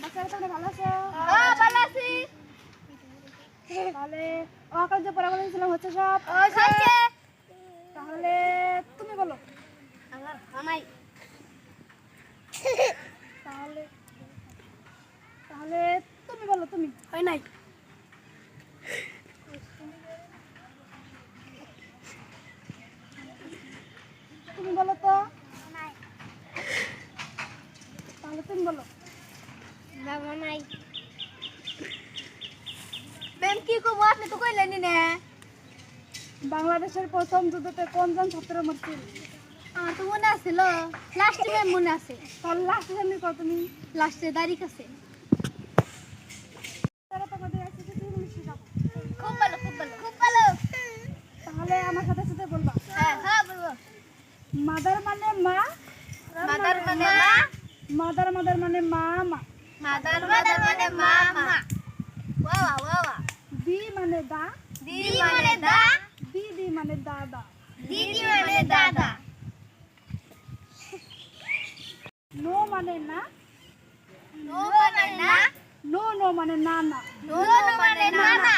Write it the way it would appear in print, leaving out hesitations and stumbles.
বাচ্চারা তোমরা ভালো আছো? ভালো আছি। তাহলে অকাল যে পড়া বলেছিলাম হচ্ছে সব? হয়েছে। তাহলে তুমি বলো। আমাই তাহলে তাহলে তুমি বলো, তুমি। হয় নাই। তুমি বলো তো। তাহলে তুমি বলো। বাবা নাই। ম্যাম কি কব আপনি তো কইলেনই না। বাংলাদেশের প্রথম যুদ্ধতে কোনজন ছাত্র মরছিল? আমার তো মনে আছিল, লাস্টে ম্যাম মনে আছে। তাহলে লাস্ট সামনে কত তুমি? লাস্টে তারিখ আছে। তারা তোমাদের একসাথে ইংলিশ শেখাবো। খুব ভালো, খুব ভালো, খুব ভালো। তাহলে আমার সাথে সাথে বলবা। হ্যাঁ বলবো। মাদার মানে মা, মাদার মানে মা, মাদার মাদার মানে মা মা। মাদার মানে মা মা। ওয়া ওয়া। দি মানে দা, দি মানে দা, দিদি মানে দাদা। দিদি মানে দাদা। নো মানে না, নো মানে না, নো নো মানে না না। নো মানে নানা।